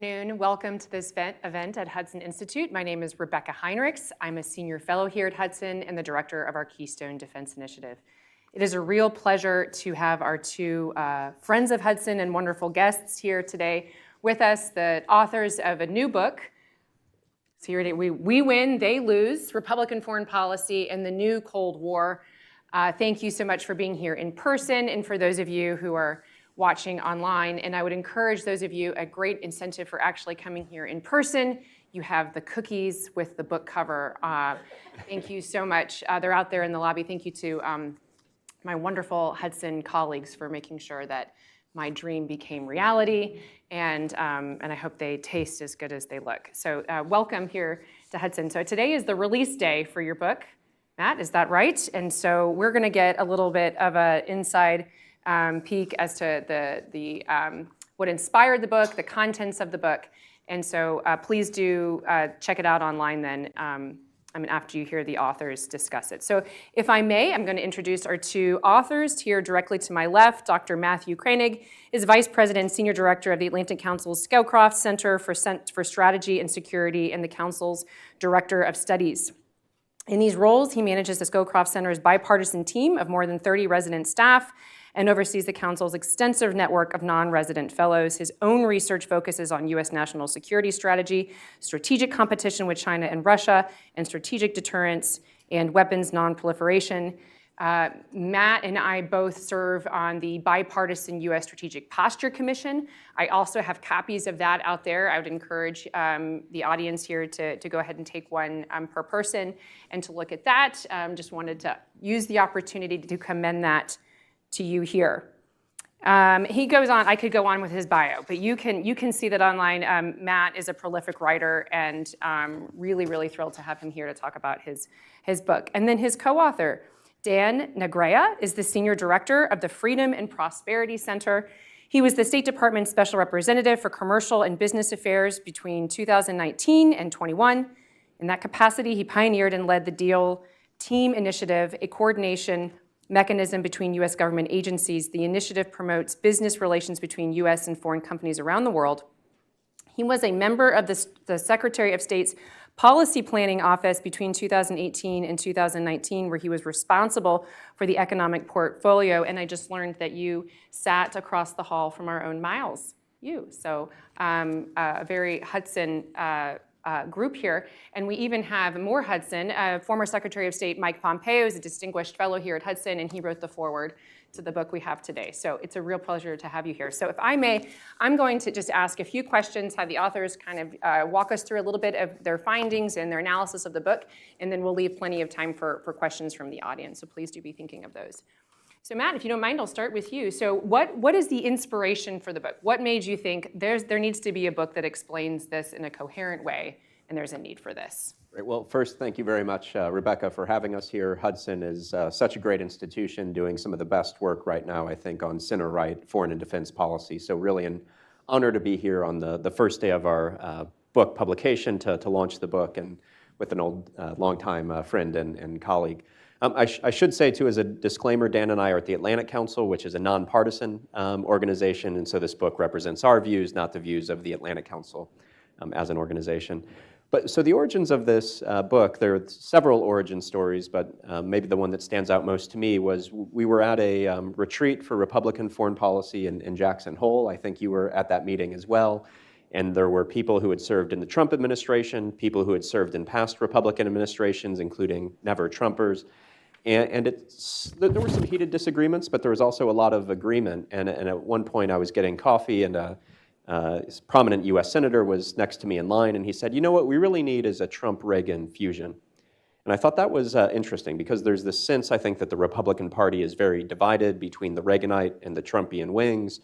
Welcome to this event at Hudson Institute. My name is Rebeccah Heinrichs. I'm a senior fellow here at Hudson and the director of our Keystone Defense Initiative. It is a real pleasure to have our two friends of Hudson and wonderful guests here today with us, the authors of a new book. So here we win, they lose, Republican Foreign Policy and the New Cold War. Thank you so much for being here in person and for those of you who are watching online, and I would encourage those of you, a great incentive for actually coming here in person. You have the cookies with the book cover. Thank you so much. They're out there in the lobby. Thank you to my wonderful Hudson colleagues for making sure that my dream became reality, and I hope they taste as good as they look. So welcome here to Hudson. So today is the release day for your book. Matt, is that right? And so we're gonna get a little bit of an inside peek as to the what inspired the book, the contents of the book. And so please do check it out online then after you hear the authors discuss it. So if I may, I'm going to introduce our two authors. Here directly to my left, Dr. Mathew Kroenig is Vice President and Senior Director of the Atlantic Council's Scowcroft Center for Strategy and Security and the Council's Director of Studies. In these roles, he manages the Scowcroft Center's bipartisan team of more than 30 resident staff and oversees the Council's extensive network of non-resident fellows. His own research focuses on U.S. national security strategy, strategic competition with China and Russia, and strategic deterrence and weapons non-proliferation. Matt and I both serve on the bipartisan U.S. Strategic Posture Commission. I also have copies of that out there. I would encourage the audience here to go ahead and take one per person and to look at that. Just wanted to use the opportunity to commend that to you here. He goes on, I could go on with his bio, but you can see that online. Matt is a prolific writer and really, really thrilled to have him here to talk about his book. And then his co-author, Reagan and Negrea, is the Senior Director of the Freedom and Prosperity Center. He was the State Department Special Representative for Commercial and Business Affairs between 2019 and 21. In that capacity, he pioneered and led the Deal Team Initiative, a coordination mechanism between U.S. government agencies. The initiative promotes business relations between U.S. and foreign companies around the world. He was a member of the Secretary of State's Policy Planning Office between 2018 and 2019, where he was responsible for the economic portfolio. And I just learned that you sat across the hall from our own Miles, So a very Hudson group here. And we even have more Hudson. Former Secretary of State Mike Pompeo is a distinguished fellow here at Hudson, and he wrote the foreword to the book we have today. So it's a real pleasure to have you here. So if I may, I'm going to just ask a few questions, have the authors kind of walk us through a little bit of their findings and their analysis of the book, and then we'll leave plenty of time for questions from the audience. So please do be thinking of those. So Matt, if you don't mind, I'll start with you. So what is the inspiration for the book? What made you think there needs to be a book that explains this in a coherent way, and there's a need for this? Great. Well, first, thank you very much, Rebeccah, for having us here. Hudson is such a great institution doing some of the best work right now, I think, on center-right foreign and defense policy. So really an honor to be here on the first day of our book publication to launch the book, and with an old, longtime friend and colleague. I should say, too, as a disclaimer, Dan and I are at the Atlantic Council, which is a nonpartisan organization, and so this book represents our views, not the views of the Atlantic Council as an organization. But so the origins of this book, there are several origin stories, but maybe the one that stands out most to me was we were at a retreat for Republican foreign policy in Jackson Hole. I think you were at that meeting as well. And there were people who had served in the Trump administration, people who had served in past Republican administrations, including never Trumpers. And there were some heated disagreements, but there was also a lot of agreement. And at one point I was getting coffee, and a prominent U.S. senator was next to me in line, and he said, you know what we really need is a Trump-Reagan fusion. And I thought that was interesting, because there's this sense, I think, that the Republican Party is very divided between the Reaganite and the Trumpian wings.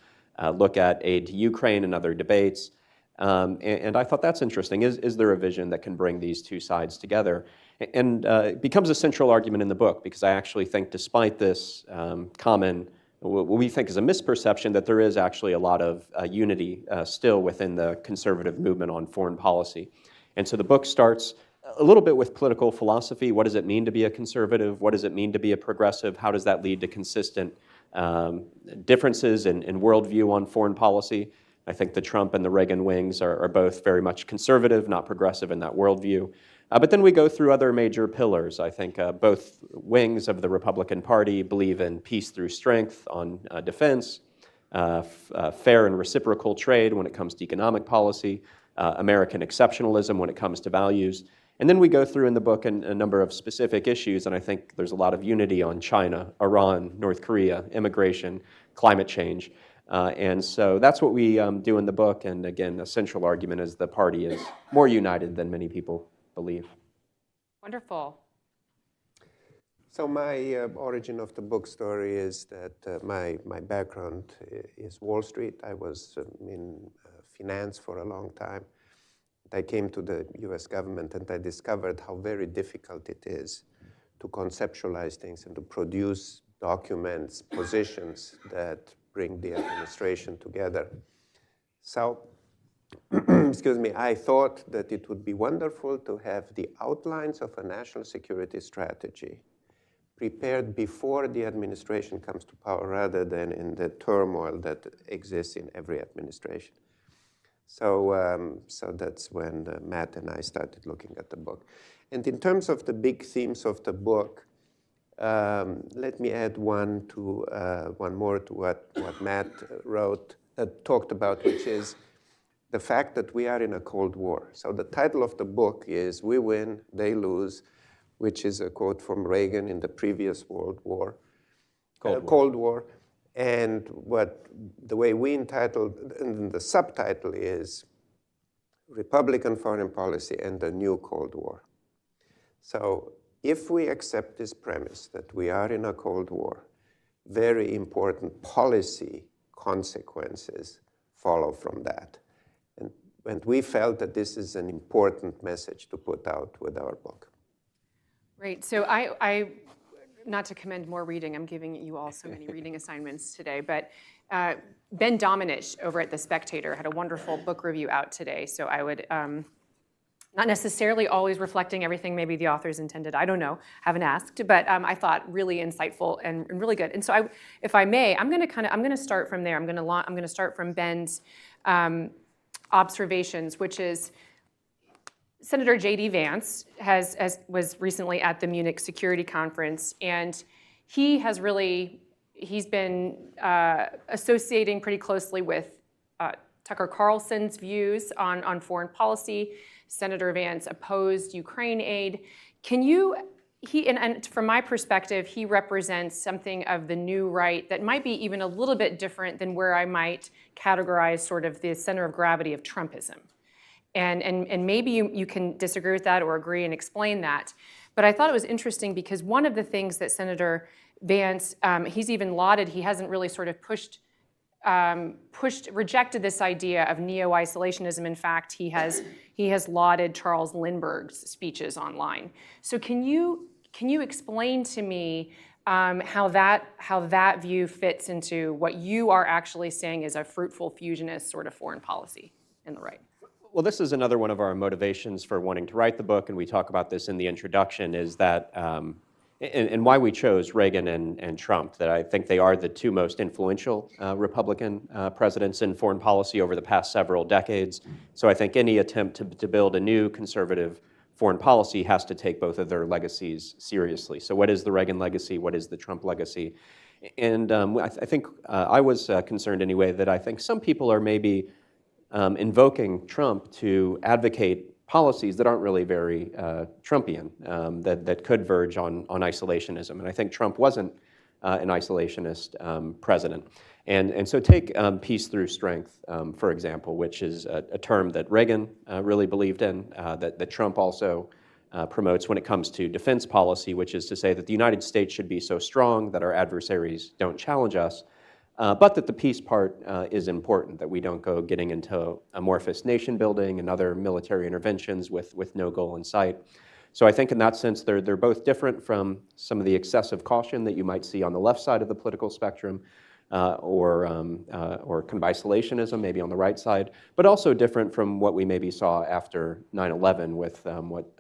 Look at aid to Ukraine and other debates. And I thought that's interesting. Is there a vision that can bring these two sides together? And it becomes a central argument in the book, because I actually think, despite this common, what we think is a misperception, that there is actually a lot of unity still within the conservative movement on foreign policy. And so the book starts a little bit with political philosophy. What does it mean to be a conservative? What does it mean to be a progressive? How does that lead to consistent differences in worldview on foreign policy? I think the Trump and the Reagan wings are both very much conservative, not progressive in that worldview. But then we go through other major pillars. I think both wings of the Republican Party believe in peace through strength on defense, fair and reciprocal trade when it comes to economic policy, American exceptionalism when it comes to values. And then we go through in the book a number of specific issues, and I think there's a lot of unity on China, Iran, North Korea, immigration, climate change. And so that's what we do in the book. And again, a central argument is the party is more united than many people believe. Wonderful. So my origin of the book story is that my background is Wall Street. I was in finance for a long time. I came to the US government and I discovered how very difficult it is to conceptualize things and to produce documents, positions that bring the administration together. So, excuse me, I thought that it would be wonderful to have the outlines of a national security strategy prepared before the administration comes to power rather than in the turmoil that exists in every administration. So, so that's when Matt and I started looking at the book. And in terms of the big themes of the book, let me add one more to what Matt wrote, talked about, which is the fact that we are in a Cold War. So the title of the book is "We Win, They Lose," which is a quote from Reagan in the previous World War, Cold War. And the way we entitled, and the subtitle is Republican Foreign Policy and the New Cold War. So if we accept this premise that we are in a Cold War, very important policy consequences follow from that. And we felt that this is an important message to put out with our book. Great. So I not to commend more reading, I'm giving you all so many reading assignments today, but Ben Domenech over at The Spectator had a wonderful book review out today. So I would, not necessarily always reflecting everything maybe the authors intended, I don't know, haven't asked, but I thought really insightful and really good. And so if I may, I'm going to start from there. I'm going to start from Ben's observations, which is Senator J.D. Vance was recently at the Munich Security Conference, and he's been associating pretty closely with Tucker Carlson's views on foreign policy. Senator Vance opposed Ukraine aid. And from my perspective, he represents something of the new right that might be even a little bit different than where I might categorize sort of the center of gravity of Trumpism. And maybe you can disagree with that or agree and explain that. But I thought it was interesting because one of the things that Senator Vance, he's even lauded, he hasn't really sort of rejected this idea of neo-isolationism. In fact, he has lauded Charles Lindbergh's speeches online. So can you explain to me how that view fits into what you are actually saying is a fruitful fusionist sort of foreign policy in the right? Well, this is another one of our motivations for wanting to write the book, and we talk about this in the introduction, is that, and why we chose Reagan and Trump, that I think they are the two most influential Republican presidents in foreign policy over the past several decades. So I think any attempt to build a new conservative foreign policy has to take both of their legacies seriously. So what is the Reagan legacy? What is the Trump legacy? And I think I was concerned anyway that I think some people are maybe invoking Trump to advocate policies that aren't really very Trumpian, that could verge on isolationism. And I think Trump wasn't an isolationist president. And so take peace through strength, for example, which is a term that Reagan really believed in, that Trump also promotes when it comes to defense policy, which is to say that the United States should be so strong that our adversaries don't challenge us, but that the peace part is important, that we don't go getting into amorphous nation building and other military interventions with no goal in sight. So I think in that sense, they're both different from some of the excessive caution that you might see on the left side of the political spectrum, or kind of isolationism maybe on the right side, but also different from what we maybe saw after 9/11 with what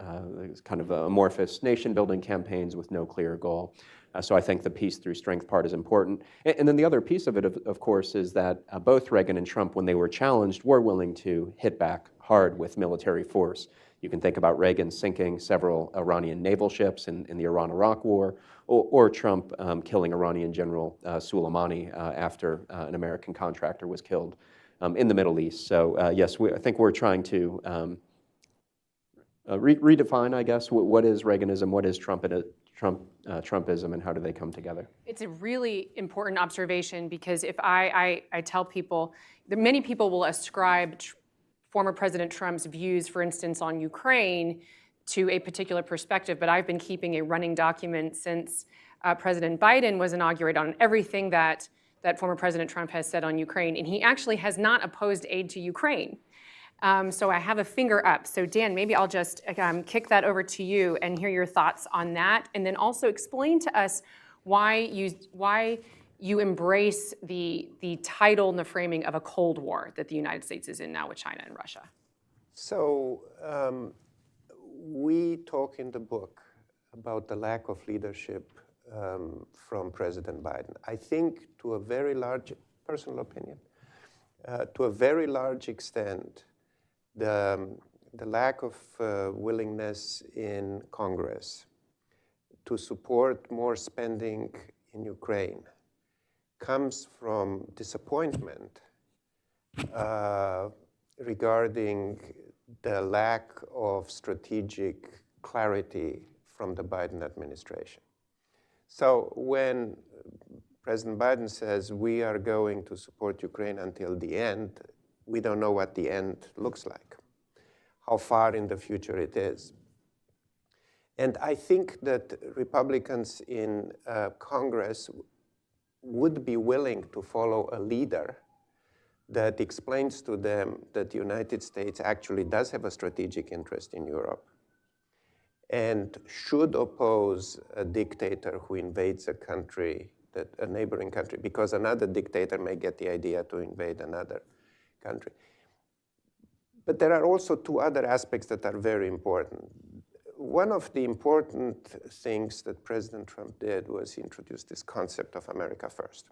kind of amorphous nation building campaigns with no clear goal. So I think the peace through strength part is important. And then the other piece of it, of course, is that both Reagan and Trump, when they were challenged, were willing to hit back hard with military force. You can think about Reagan sinking several Iranian naval ships in the Iran-Iraq War, or Trump killing Iranian General Soleimani after an American contractor was killed in the Middle East. So yes, I think we're trying to redefine, I guess, what is Reaganism, what is Trumpism, and how do they come together? It's a really important observation, because if I tell people, that many people will ascribe former President Trump's views, for instance, on Ukraine to a particular perspective, but I've been keeping a running document since President Biden was inaugurated on everything that former President Trump has said on Ukraine, and he actually has not opposed aid to Ukraine. So I have a finger up. So Dan, maybe I'll just kick that over to you and hear your thoughts on that, and then also explain to us why you embrace the title and the framing of a Cold War that the United States is in now with China and Russia. So we talk in the book about the lack of leadership from President Biden. I think, to a very large, personal opinion, to a very large extent, the lack of willingness in Congress to support more spending in Ukraine comes from disappointment regarding the lack of strategic clarity from the Biden administration. So when President Biden says we are going to support Ukraine until the end, we don't know what the end looks like, how far in the future it is. And I think that Republicans in Congress would be willing to follow a leader that explains to them that the United States actually does have a strategic interest in Europe and should oppose a dictator who invades a country, a neighboring country, because another dictator may get the idea to invade another country. But there are also two other aspects that are very important. One of the important things that President Trump did was he introduced this concept of America First.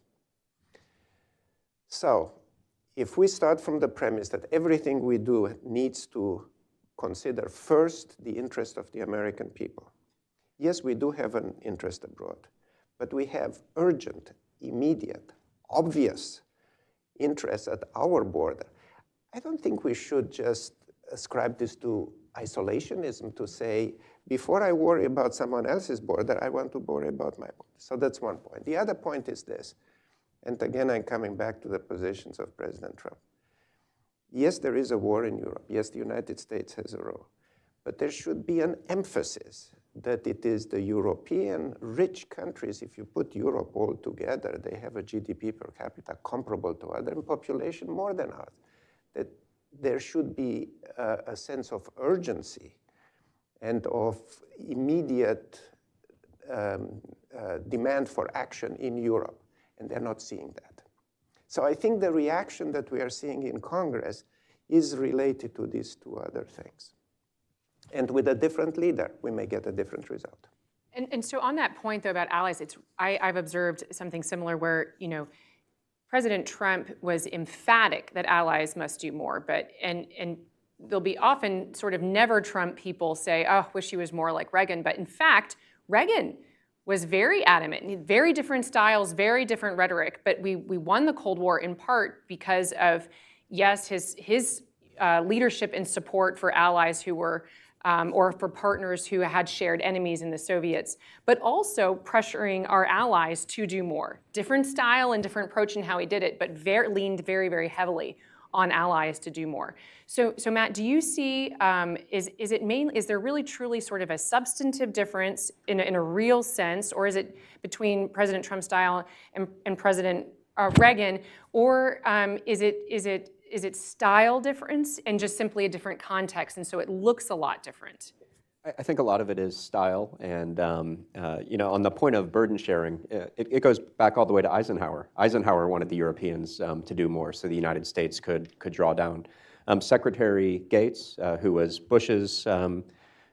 So if we start from the premise that everything we do needs to consider first the interest of the American people, yes, we do have an interest abroad, but we have urgent, immediate, obvious interests at our border. I don't think we should just ascribe this to isolationism, to say, before I worry about someone else's border, I want to worry about my border. So that's one point. The other point is this, and again, I'm coming back to the positions of President Trump. Yes, there is a war in Europe. Yes, the United States has a role. But there should be an emphasis that it is the European rich countries, if you put Europe all together, they have a GDP per capita comparable to others, and population more than ours. That there should be a sense of urgency and of immediate demand for action in Europe, and they're not seeing that. So I think the reaction that we are seeing in Congress is related to these two other things. And with a different leader, we may get a different result. And so on that point, though, about allies, I've observed something similar where, President Trump was emphatic that allies must do more, but and there'll be often sort of never Trump people say, oh, wish he was more like Reagan. But in fact, Reagan was very adamant, very different styles, very different rhetoric, but we won the Cold War in part because of, yes, his leadership and support for allies who were or for partners who had shared enemies in the Soviets, but also pressuring our allies to do more. Different style and different approach in how he did it, but leaned very, very heavily on allies to do more. So Matt, do you see, is there really truly sort of a substantive difference in a real sense, or is it between President Trump's style and President Reagan, or is it style difference and just simply a different context, and so it looks a lot different? I think a lot of it is style, and on the point of burden sharing, it goes back all the way to Eisenhower. Eisenhower wanted the Europeans to do more so the United States could draw down. Secretary Gates, who was Bush's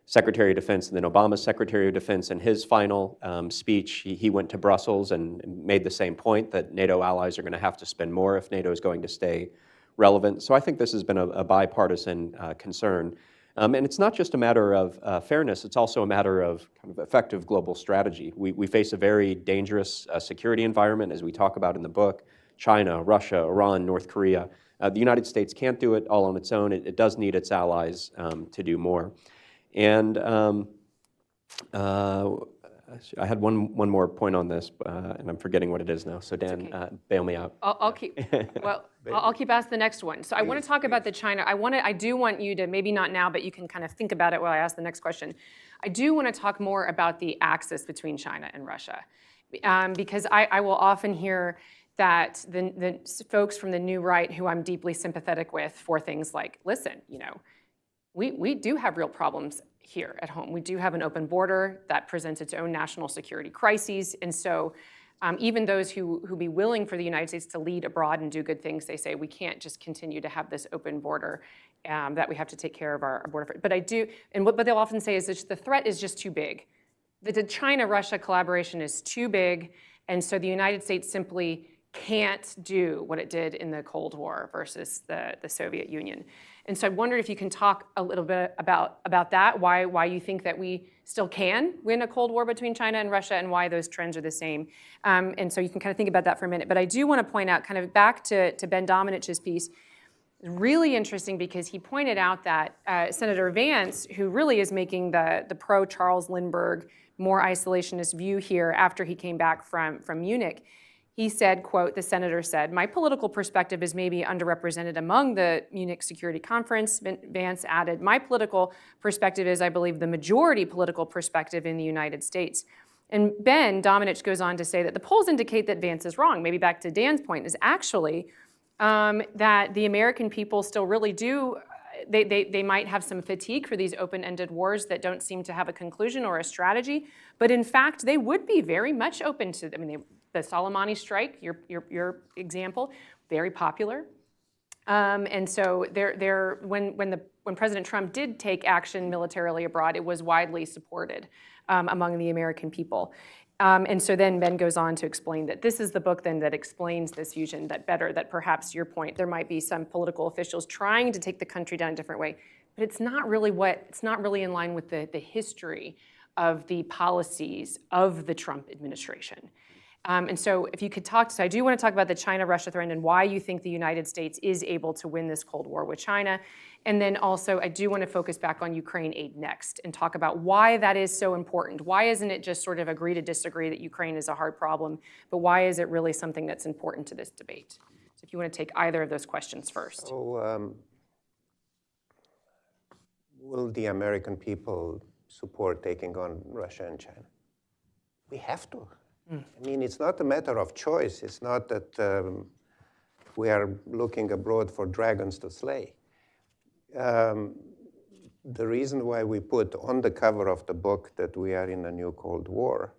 Secretary of Defense and then Obama's Secretary of Defense. In his final speech, he went to Brussels and made the same point that NATO allies are going to have to spend more if NATO is going to stay relevant. So I think this has been a bipartisan concern. And it's not just a matter of fairness, it's also a matter of kind of effective global strategy. We face a very dangerous security environment, as we talk about in the book. China, Russia, Iran, North Korea. The United States can't do it all on its own. It does need its allies to do more. And I had one more point on this, and I'm forgetting what it is now. So Dan, bail me out. I'll keep asking the next one. So I want to talk about the China. I do want you to, maybe not now, but you can kind of think about it while I ask the next question. I do want to talk more about the axis between China and Russia, because I will often hear that the folks from the new right, who I'm deeply sympathetic with, for things like, listen, we do have real problems here at home. We do have an open border that presents its own national security crises. And so even those who be willing for the United States to lead abroad and do good things, they say we can't just continue to have this open border, that we have to take care of our border. But I do, and what they'll often say is that the threat is just too big. The China-Russia collaboration is too big, and so the United States simply can't do what it did in the Cold War versus the Soviet Union. And so I wondered if you can talk a little bit about that, why you think that we still can win a Cold War between China and Russia, and why those trends are the same. And so you can kind of think about that for a minute. But I do want to point out, kind of back to Ben Dominich's piece, really interesting because he pointed out that Senator Vance, who really is making the pro-Charles Lindbergh, more isolationist view here after he came back from Munich, he said, quote, the senator said, my political perspective is maybe underrepresented among the Munich Security Conference. Vance added, my political perspective is, I believe, the majority political perspective in the United States. And Ben Domenech goes on to say that the polls indicate that Vance is wrong. Maybe back to Dan's point, is actually that the American people still really do, they might have some fatigue for these open-ended wars that don't seem to have a conclusion or a strategy, but in fact, they would be very much open to, the Soleimani strike, your example, very popular. And so when President Trump did take action militarily abroad, it was widely supported among the American people. And so then Ben goes on to explain that this is the book then that explains this fusion that perhaps your point, there might be some political officials trying to take the country down a different way, but it's not really in line with the history of the policies of the Trump administration. And so if you could so I do want to talk about the China-Russia threat and why you think the United States is able to win this Cold War with China. And then also I do want to focus back on Ukraine aid next and talk about why that is so important. Why isn't it just sort of agree to disagree that Ukraine is a hard problem, but why is it really something that's important to this debate? So if you want to take either of those questions first. So will the American people support taking on Russia and China? We have to. I mean, it's not a matter of choice. It's not that we are looking abroad for dragons to slay. The reason why we put on the cover of the book that we are in a new Cold War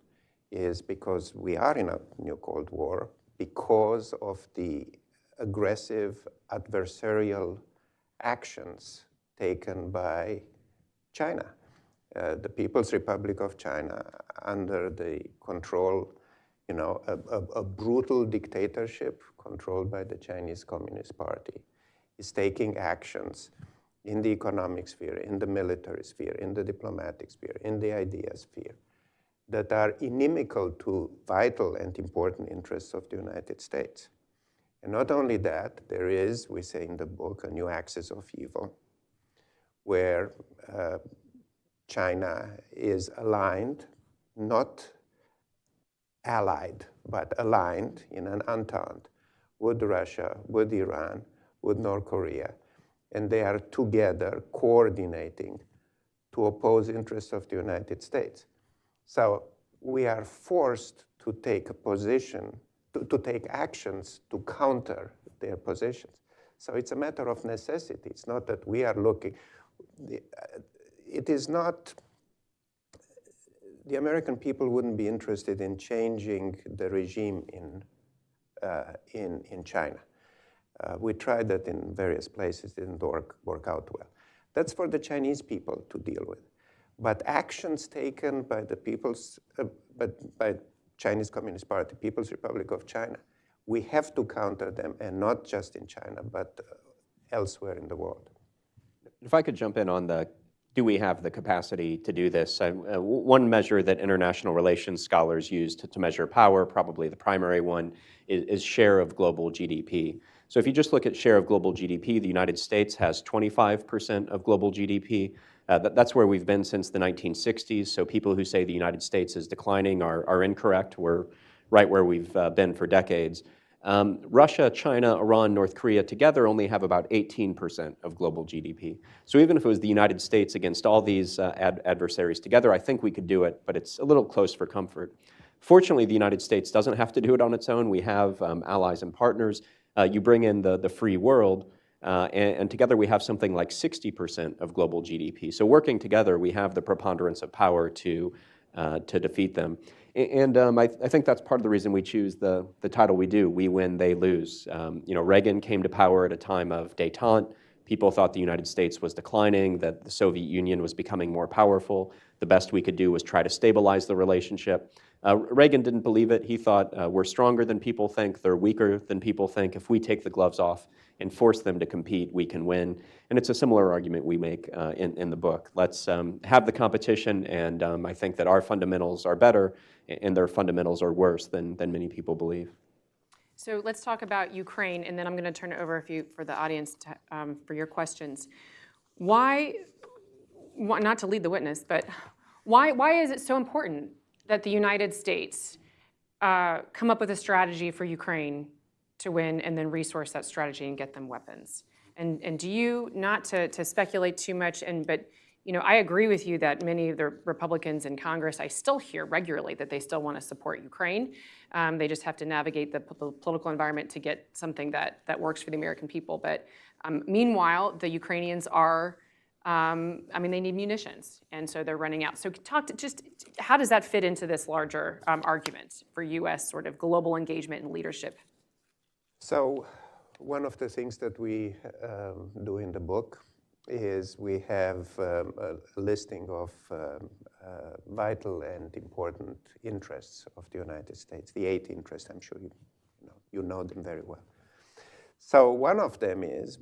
is because we are in a new Cold War because of the aggressive adversarial actions taken by China. The People's Republic of China, under the control, a brutal dictatorship controlled by the Chinese Communist Party, is taking actions in the economic sphere, in the military sphere, in the diplomatic sphere, in the idea sphere, that are inimical to vital and important interests of the United States. And not only that, there is, we say in the book, a new axis of evil, where China is aligned, not allied, but aligned in an entente with Russia, with Iran, with North Korea, and they are together coordinating to oppose interests of the United States. So we are forced to take a position, to take actions to counter their positions. So it's a matter of necessity. It's not that we are looking. It is not, the American people wouldn't be interested in changing the regime in China. We tried that in various places, didn't work out well. That's for the Chinese people to deal with. But actions taken by the by Chinese Communist Party, People's Republic of China, we have to counter them, and not just in China, but elsewhere in the world. If I could jump in on do we have the capacity to do this? One measure that international relations scholars use to measure power, probably the primary one, is share of global GDP. So if you just look at share of global GDP, the United States has 25% of global GDP. That's where we've been since the 1960s. So people who say the United States is declining are incorrect. We're right where we've been for decades. Russia, China, Iran, North Korea together only have about 18% of global GDP. So even if it was the United States against all these adversaries together, I think we could do it, but it's a little close for comfort. Fortunately, the United States doesn't have to do it on its own. We have allies and partners. You bring in the free world, and together we have something like 60% of global GDP. So working together, we have the preponderance of power to defeat them. And I think that's part of the reason we choose the title we do, We Win, They Lose. Reagan came to power at a time of détente. People thought the United States was declining, that the Soviet Union was becoming more powerful. The best we could do was try to stabilize the relationship. Reagan didn't believe it. He thought, we're stronger than people think, they're weaker than people think. If we take the gloves off and force them to compete, we can win. And it's a similar argument we make in the book. Let's have the competition, and I think that our fundamentals are better and their fundamentals are worse than many people believe. So let's talk about Ukraine, and then I'm going to turn it over for the audience for your questions. Why, not to lead the witness, but why is it so important that the United States come up with a strategy for Ukraine to win and then resource that strategy and get them weapons? And do you, not to speculate too much, but I agree with you that many of the Republicans in Congress, I still hear regularly that they still want to support Ukraine. They just have to navigate the political environment to get something that works for the American people. But meanwhile, the Ukrainians are, they need munitions, and so they're running out. So how does that fit into this larger argument for U.S. sort of global engagement and leadership? So one of the things that we do in the book is we have a listing of vital and important interests of the United States, the 8 interests. I'm sure you know them very well. So one of them is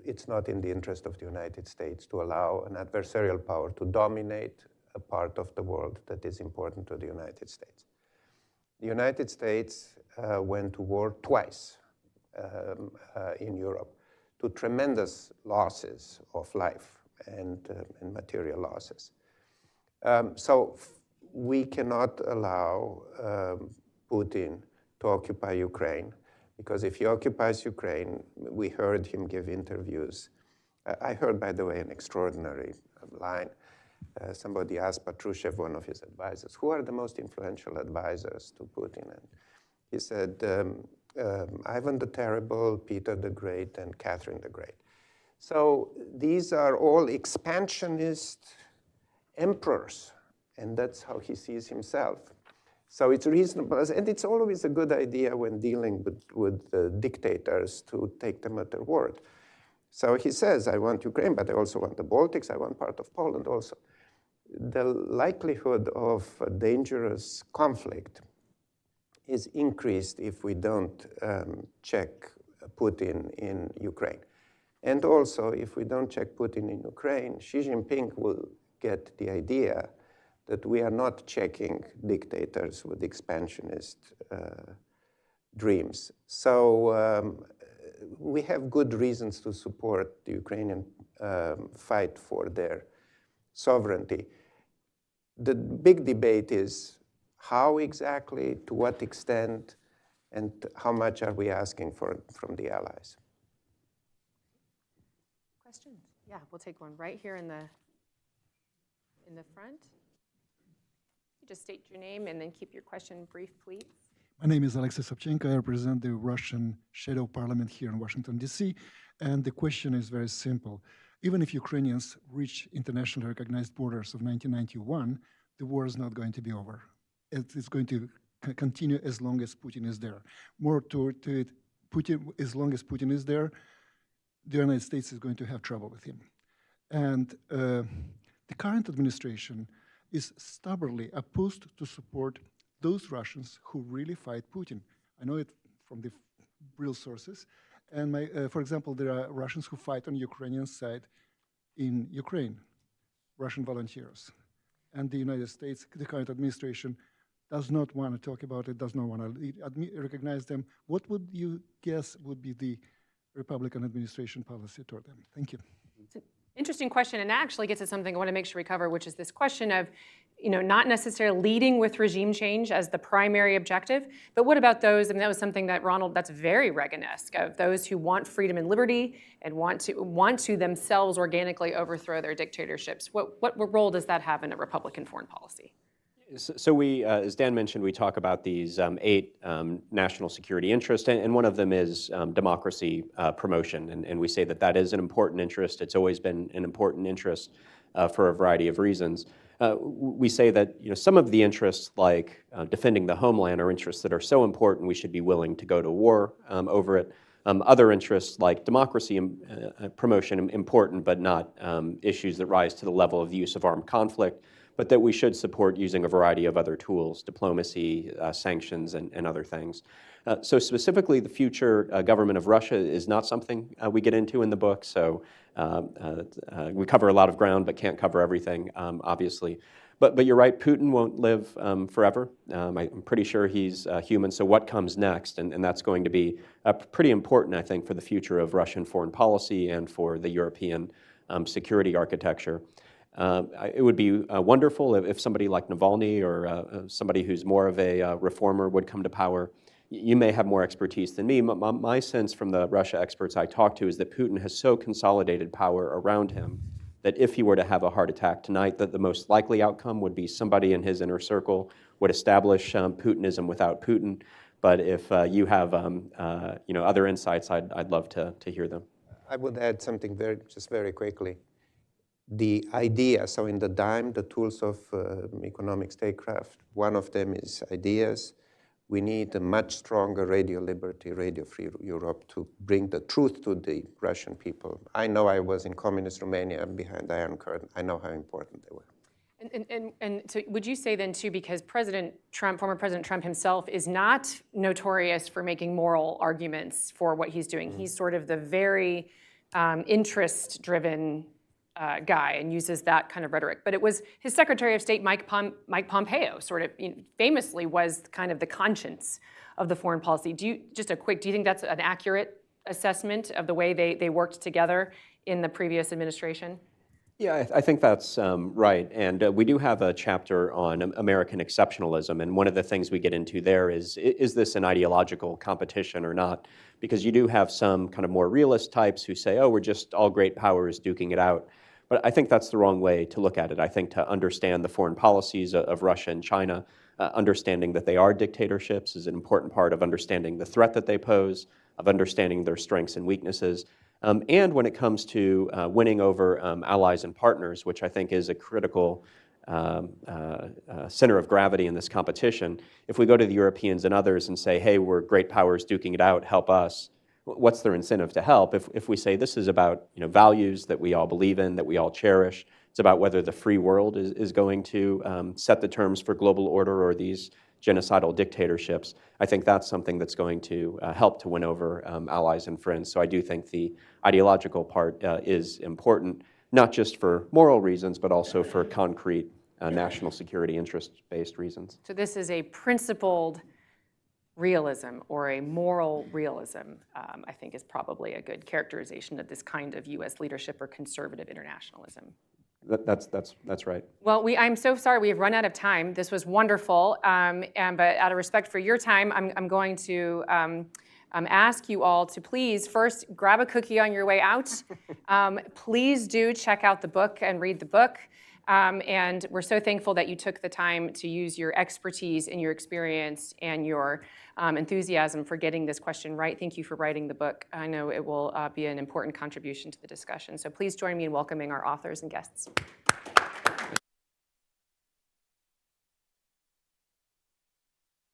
it's not in the interest of the United States to allow an adversarial power to dominate a part of the world that is important to the United States. The United States went to war twice in Europe, to tremendous losses of life and material losses. So we cannot allow Putin to occupy Ukraine, because if he occupies Ukraine, we heard him give interviews. I heard, by the way, an extraordinary line. Somebody asked Patrushev, one of his advisors, who are the most influential advisors to Putin? And he said, Ivan the Terrible, Peter the Great, and Catherine the Great. So these are all expansionist emperors, and that's how he sees himself. So it's reasonable, and it's always a good idea when dealing with dictators to take them at their word. So he says, I want Ukraine, but I also want the Baltics, I want part of Poland also. The likelihood of a dangerous conflict is increased if we don't check Putin in Ukraine. And also, if we don't check Putin in Ukraine, Xi Jinping will get the idea that we are not checking dictators with expansionist dreams. So we have good reasons to support the Ukrainian fight for their sovereignty. The big debate is how exactly, to what extent, and how much are we asking for from the allies? Questions? Yeah, we'll take one right here in the front. You just state your name and then keep your question brief, please. My name is Alexei Sobchenko. I represent the Russian shadow parliament here in Washington, D.C. And the question is very simple. Even if Ukrainians reach internationally recognized borders of 1991, the war is not going to be over. It's going to continue as long as Putin is there. More to it, as long as Putin is there, the United States is going to have trouble with him. And the current administration is stubbornly opposed to support those Russians who really fight Putin. I know it from the real sources. And for example, there are Russians who fight on Ukrainian side in Ukraine, Russian volunteers. And the United States, the current administration, does not want to talk about it, does not want to recognize them. What would you guess would be the Republican administration policy toward them? Thank you. It's an interesting question, and that actually gets at something I want to make sure we cover, which is this question of, not necessarily leading with regime change as the primary objective, but what about those, and that was something that Ronald, that's very Reagan-esque, of those who want freedom and liberty and want to themselves organically overthrow their dictatorships. What role does that have in a Republican foreign policy? So we, as Dan mentioned, we talk about these 8 national security interests, and one of them is democracy promotion, and we say that that is an important interest. It's always been an important interest for a variety of reasons. We say that some of the interests, like defending the homeland, are interests that are so important we should be willing to go to war over it. Other interests, like democracy promotion, important, but not issues that rise to the level of the use of armed conflict, but that we should support using a variety of other tools, diplomacy, sanctions, and other things. So specifically, the future government of Russia is not something we get into in the book, so we cover a lot of ground but can't cover everything, obviously. But you're right, Putin won't live forever. I'm pretty sure he's human, so what comes next? And that's going to be pretty important, I think, for the future of Russian foreign policy and for the European security architecture. It would be wonderful if somebody like Navalny or somebody who's more of a reformer would come to power. You may have more expertise than me. My sense from the Russia experts I talked to is that Putin has so consolidated power around him that if he were to have a heart attack tonight, that the most likely outcome would be somebody in his inner circle would establish Putinism without Putin. But if you have other insights, I'd love to hear them. I would add something very quickly. The idea, so in the dime, the tools of economic statecraft, one of them is ideas. We need a much stronger radio liberty, radio free Europe to bring the truth to the Russian people. I know I was in communist Romania behind the Iron Curtain. I know how important they were. And so would you say then too, because former President Trump himself is not notorious for making moral arguments for what he's doing. He's sort of the very interest-driven guy and uses that kind of rhetoric. But it was his Secretary of State, Mike Pompeo, sort of famously was kind of the conscience of the foreign policy. Do you think that's an accurate assessment of the way they worked together in the previous administration? Yeah, I think that's right. And we do have a chapter on American exceptionalism. And one of the things we get into there is this an ideological competition or not? Because you do have some kind of more realist types who say, oh, we're just all great powers duking it out. But I think that's the wrong way to look at it. I think to understand the foreign policies of Russia and China, understanding that they are dictatorships is an important part of understanding the threat that they pose, of understanding their strengths and weaknesses. And when it comes to winning over allies and partners, which I think is a critical center of gravity in this competition, if we go to the Europeans and others and say, hey, we're great powers duking it out, help us, what's their incentive to help? If we say this is about values that we all believe in, that we all cherish, it's about whether the free world is going to set the terms for global order or these genocidal dictatorships, I think that's something that's going to help to win over allies and friends. So I do think the ideological part is important, not just for moral reasons, but also for concrete national security interest-based reasons. So this is a principled realism or a moral realism, I think is probably a good characterization of this kind of U.S. leadership or conservative internationalism. That's right. Well, I'm so sorry we have run out of time. This was wonderful, but out of respect for your time, I'm going to ask you all to please first grab a cookie on your way out. Please do check out the book and read the book. And we're so thankful that you took the time to use your expertise and your experience and your enthusiasm for getting this question right. Thank you for writing the book. I know it will be an important contribution to the discussion. So please join me in welcoming our authors and guests.